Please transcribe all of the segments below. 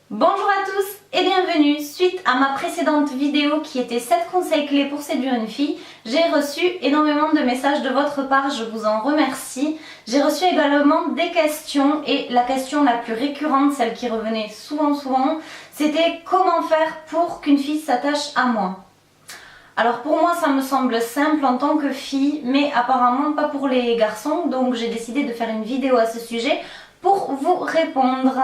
Bonjour à tous et bienvenue. Suite à ma précédente vidéo qui était 7 conseils clés pour séduire une fille, j'ai reçu énormément de messages de votre part, je vous en remercie. J'ai reçu également des questions et la question la plus récurrente, celle qui revenait souvent, c'était comment faire pour qu'une fille s'attache à moi. Alors pour moi ça me semble simple en tant que fille, mais apparemment pas pour les garçons, donc j'ai décidé de faire une vidéo à ce sujet pour vous répondre.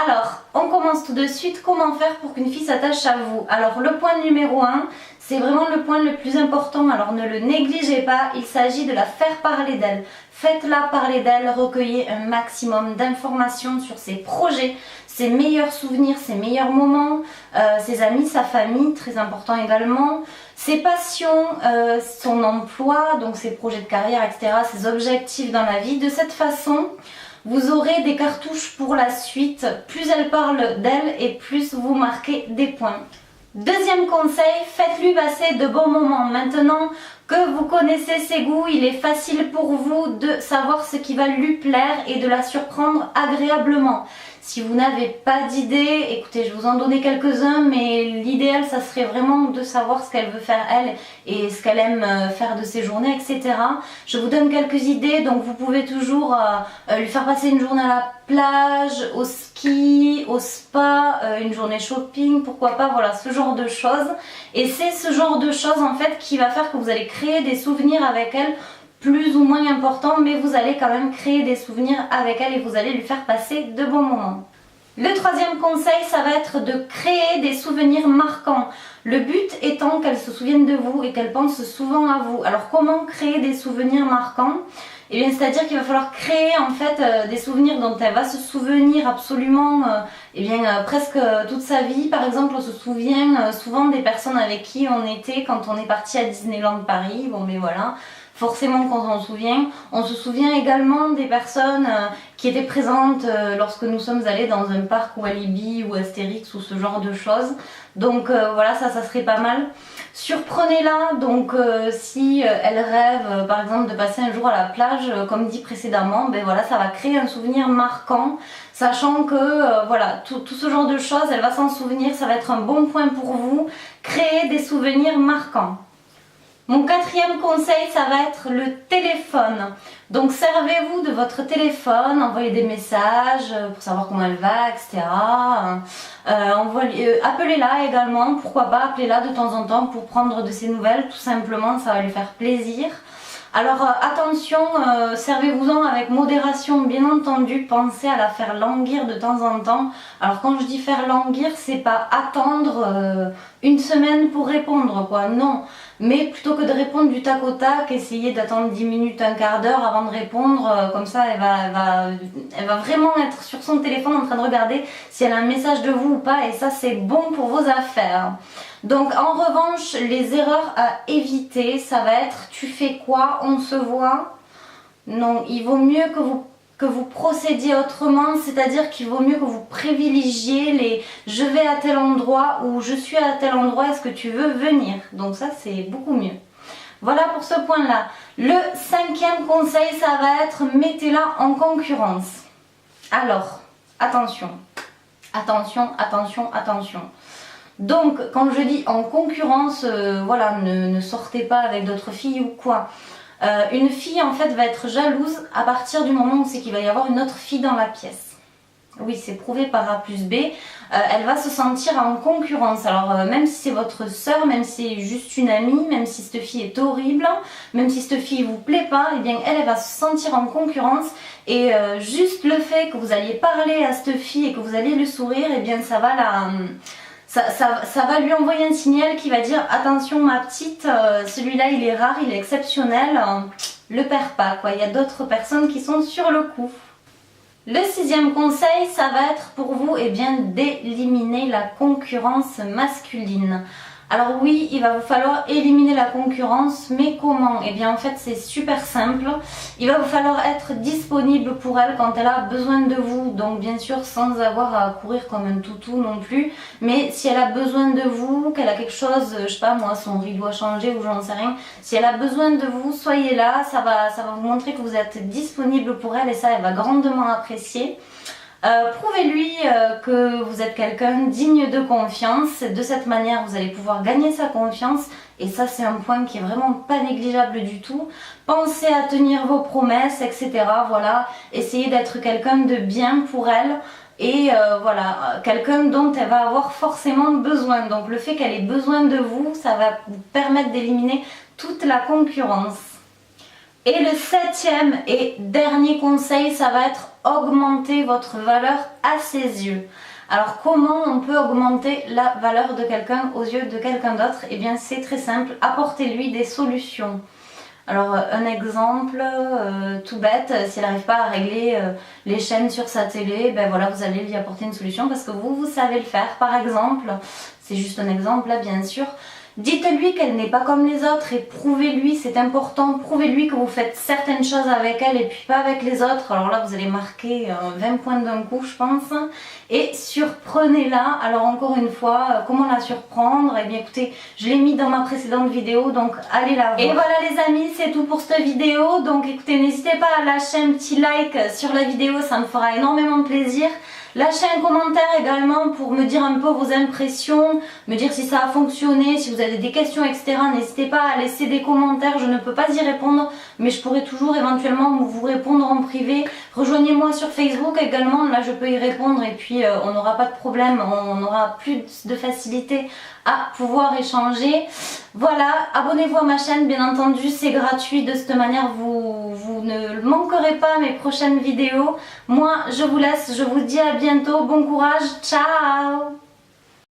Alors, on commence tout de suite. Comment faire pour qu'une fille s'attache à vous? Alors, le point numéro 1, c'est vraiment le point le plus important. Alors, ne le négligez pas. Il s'agit de la faire parler d'elle. Faites-la parler d'elle. Recueillez un maximum d'informations sur ses projets, ses meilleurs souvenirs, ses meilleurs moments, ses amis, sa famille, très important également, ses passions, son emploi, donc ses projets de carrière, etc., ses objectifs dans la vie. De cette façon, vous aurez des cartouches pour la suite. Plus elle parle d'elle et plus vous marquez des points. Deuxième conseil, faites-lui passer de bons moments. Maintenant que vous connaissez ses goûts, il est facile pour vous de savoir ce qui va lui plaire et de la surprendre agréablement. Si vous n'avez pas d'idée, écoutez, je vous en donner quelques-uns, mais l'idéal, ça serait vraiment de savoir ce qu'elle veut faire elle et ce qu'elle aime faire de ses journées, etc. Je vous donne quelques idées, donc vous pouvez toujours lui faire passer une journée à la plage, au ski, au spa, une journée shopping, pourquoi pas, voilà, ce genre de choses. Et c'est ce genre de choses en fait qui va faire que vous allez créer des souvenirs avec elle, plus ou moins important, mais vous allez quand même créer des souvenirs avec elle et vous allez lui faire passer de bons moments. Le troisième conseil, ça va être de créer des souvenirs marquants. Le but étant qu'elle se souvienne de vous et qu'elle pense souvent à vous. Alors comment créer des souvenirs marquants? Eh bien, c'est-à-dire qu'il va falloir créer en fait des souvenirs dont elle va se souvenir absolument presque toute sa vie. Par exemple, on se souvient souvent des personnes avec qui on était quand on est parti à Disneyland Paris. Bon, mais voilà. Forcément quand on se souvient également des personnes qui étaient présentes lorsque nous sommes allés dans un parc ou Walibi ou Astérix ou ce genre de choses. Donc voilà, ça serait pas mal. Surprenez-la, donc si elle rêve par exemple de passer un jour à la plage, comme dit précédemment, ben voilà, ça va créer un souvenir marquant, sachant que voilà, tout ce genre de choses, elle va s'en souvenir, ça va être un bon point pour vous, créer des souvenirs marquants. Mon quatrième conseil, ça va être le téléphone. Donc servez-vous de votre téléphone, envoyez des messages pour savoir comment elle va, etc. Appelez-la également, pourquoi pas, appelez-la de temps en temps pour prendre de ses nouvelles, tout simplement, ça va lui faire plaisir. Alors attention, servez-vous-en avec modération bien entendu, pensez à la faire languir de temps en temps. Alors quand je dis faire languir, c'est pas attendre une semaine pour répondre quoi, non. Mais plutôt que de répondre du tac au tac, essayez d'attendre 10 minutes, un quart d'heure avant de répondre, comme ça elle va vraiment être sur son téléphone en train de regarder si elle a un message de vous ou pas et ça c'est bon pour vos affaires. Donc en revanche, les erreurs à éviter, ça va être tu fais quoi, on se voit. Non, il vaut mieux que vous procédiez autrement, c'est-à-dire qu'il vaut mieux que vous privilégiez les je vais à tel endroit ou je suis à tel endroit, est-ce que tu veux venir? Donc ça c'est beaucoup mieux. Voilà pour ce point-là. Le cinquième conseil, ça va être mettez-la en concurrence. Alors, attention, attention, attention, attention. Donc, quand je dis en concurrence, voilà, ne sortez pas avec d'autres filles ou quoi. Une fille, en fait, va être jalouse à partir du moment où c'est qu'il va y avoir une autre fille dans la pièce. Oui, c'est prouvé par A plus B. Elle va se sentir en concurrence. Alors, même si c'est votre sœur, même si c'est juste une amie, même si cette fille est horrible, même si cette fille vous plaît pas, eh bien, elle va se sentir en concurrence. Et juste le fait que vous alliez parler à cette fille et que vous alliez lui sourire, eh bien, ça va ça va lui envoyer un signal qui va dire attention ma petite, celui-là il est rare, il est exceptionnel, le perds pas quoi, il y a d'autres personnes qui sont sur le coup. Le sixième conseil, ça va être pour vous d'éliminer la concurrence masculine. Alors oui, il va vous falloir éliminer la concurrence, mais comment? Eh bien en fait c'est super simple, il va vous falloir être disponible pour elle quand elle a besoin de vous, donc bien sûr sans avoir à courir comme un toutou non plus, mais si elle a besoin de vous, qu'elle a quelque chose, je sais pas moi, son rideau a changé ou j'en sais rien, si elle a besoin de vous, soyez là, ça va vous montrer que vous êtes disponible pour elle et ça elle va grandement apprécier. Prouvez-lui que vous êtes quelqu'un digne de confiance. De cette manière, vous allez pouvoir gagner sa confiance. Et ça, c'est un point qui est vraiment pas négligeable du tout. Pensez à tenir vos promesses, etc. Voilà, essayez d'être quelqu'un de bien pour elle. Et voilà, quelqu'un dont elle va avoir forcément besoin. Donc le fait qu'elle ait besoin de vous, ça va vous permettre d'éliminer toute la concurrence. Et le 7e et dernier conseil, ça va être augmenter votre valeur à ses yeux. Alors comment on peut augmenter la valeur de quelqu'un aux yeux de quelqu'un d'autre? Eh bien c'est très simple, apportez-lui des solutions. Alors un exemple tout bête, si elle n'arrive pas à régler les chaînes sur sa télé, ben voilà, vous allez lui apporter une solution parce que vous savez le faire. Par exemple, c'est juste un exemple là bien sûr, dites-lui qu'elle n'est pas comme les autres et prouvez-lui, c'est important, prouvez-lui que vous faites certaines choses avec elle et puis pas avec les autres. Alors là vous allez marquer 20 points d'un coup je pense. Et surprenez-la. Alors encore une fois, comment la surprendre? Eh bien écoutez, je l'ai mis dans ma précédente vidéo, donc allez la voir. Et voilà les amis, c'est tout pour cette vidéo. Donc écoutez, n'hésitez pas à lâcher un petit like sur la vidéo, ça me fera énormément de plaisir. Lâchez un commentaire également pour me dire un peu vos impressions, me dire si ça a fonctionné, si vous avez des questions, etc. N'hésitez pas à laisser des commentaires, je ne peux pas y répondre, mais je pourrai toujours éventuellement vous répondre en privé. Rejoignez-moi sur Facebook également, là je peux y répondre et puis on n'aura pas de problème, on aura plus de facilité à pouvoir échanger. Voilà, abonnez-vous à ma chaîne, bien entendu, c'est gratuit, de cette manière vous ne manquerez pas mes prochaines vidéos. Moi, je vous laisse, je vous dis à bientôt, bon courage, ciao!